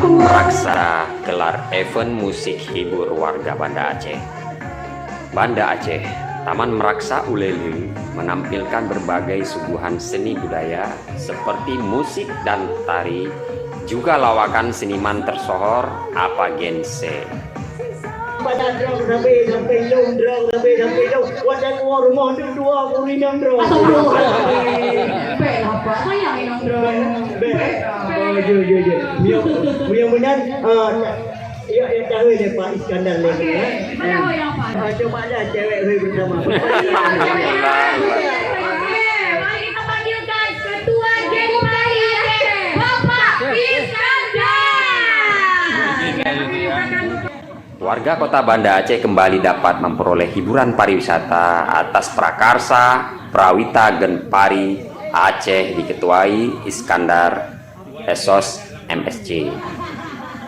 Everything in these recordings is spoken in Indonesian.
Meraksa gelar event musik hibur warga Banda Aceh. Banda Aceh, Taman Meraksa Uleli menampilkan berbagai suguhan seni budaya seperti musik dan tari, juga lawakan seniman tersohor Apa Gense. Mudah-mudahan ya tahu deh Pak Iskandar lagi ya. Coba aja cewek bersama. Mari kita panggilkan Ketua GPI Bapak Iskandar. Warga kota Banda Aceh kembali dapat memperoleh hiburan pariwisata atas prakarsa Prawita Genpari Aceh diketuai Iskandar Esos MSC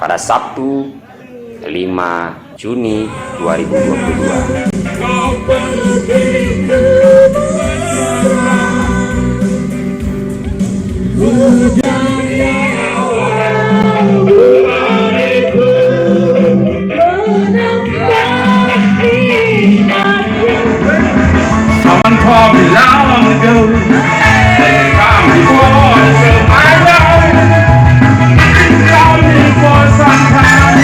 pada Sabtu 5 Juni 2022. Someone called me long ago. They called me for so I know. Called me for some time.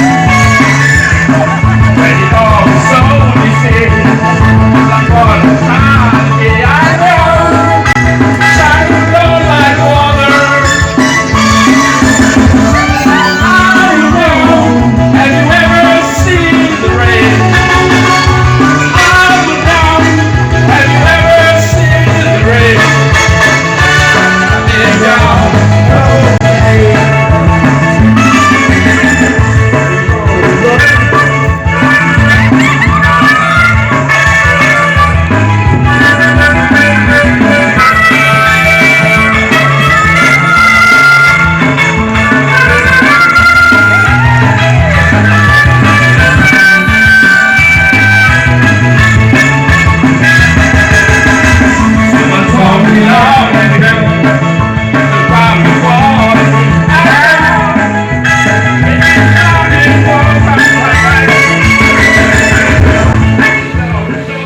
When it all was so he said, I'm gonna try, yeah I know. Shine flow like water. I know. Have you ever seen the rain? Have you ever seen the rain? In your someone told me long ago to find me water.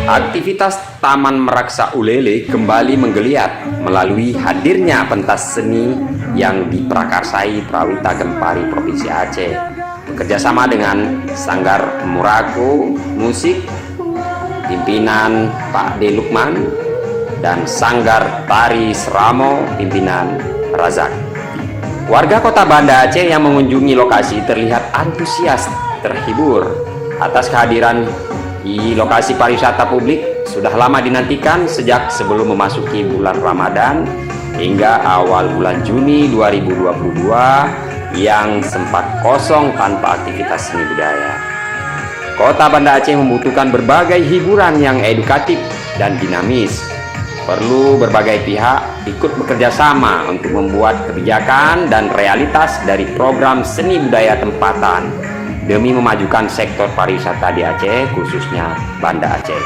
Aktivitas Taman Meraksa Ulele kembali menggeliat melalui hadirnya pentas seni yang diprakarsai Prawita Genpari Provinsi Aceh bekerjasama dengan Sanggar Murako Musik pimpinan Pak D. Lukman dan Sanggar Tari Seramo pimpinan Razak. Warga kota Banda Aceh yang mengunjungi lokasi terlihat antusias terhibur atas kehadiran di lokasi pariwisata publik sudah lama dinantikan sejak sebelum memasuki bulan Ramadan hingga awal bulan Juni 2022 yang sempat kosong tanpa aktivitas seni budaya. Kota Banda Aceh membutuhkan berbagai hiburan yang edukatif dan dinamis. Perlu berbagai pihak ikut bekerja sama untuk membuat kebijakan dan realitas dari program seni budaya tempatan demi memajukan sektor pariwisata di Aceh, khususnya Banda Aceh.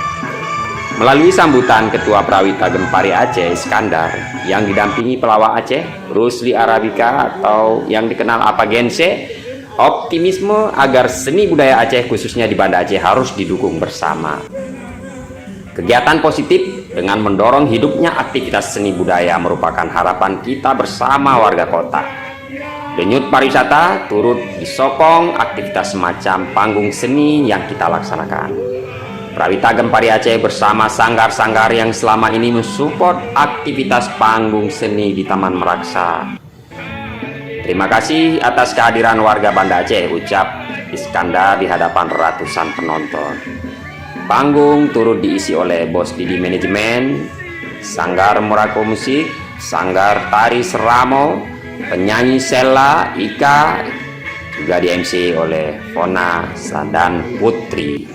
Melalui sambutan Ketua Prawita Genpari Aceh Iskandar yang didampingi pelawak Aceh Rusli Arabica atau yang dikenal Apa Gense, optimisme agar seni budaya Aceh khususnya di Banda Aceh harus didukung bersama. Kegiatan positif dengan mendorong hidupnya aktivitas seni budaya merupakan harapan kita bersama warga kota. Denyut pariwisata turut disokong aktivitas semacam panggung seni yang kita laksanakan. Prawita Genpari Aceh bersama sanggar-sanggar yang selama ini mensupport aktivitas panggung seni di Taman Meraksa. Terima kasih atas kehadiran warga Banda Aceh, ucap Iskandar di hadapan ratusan penonton. Panggung turut diisi oleh Bos Didi Manajemen, Sanggar Murako Musik, Sanggar Tari Seramo, penyanyi Sela, Ika, juga di MC oleh Fona dan Putri.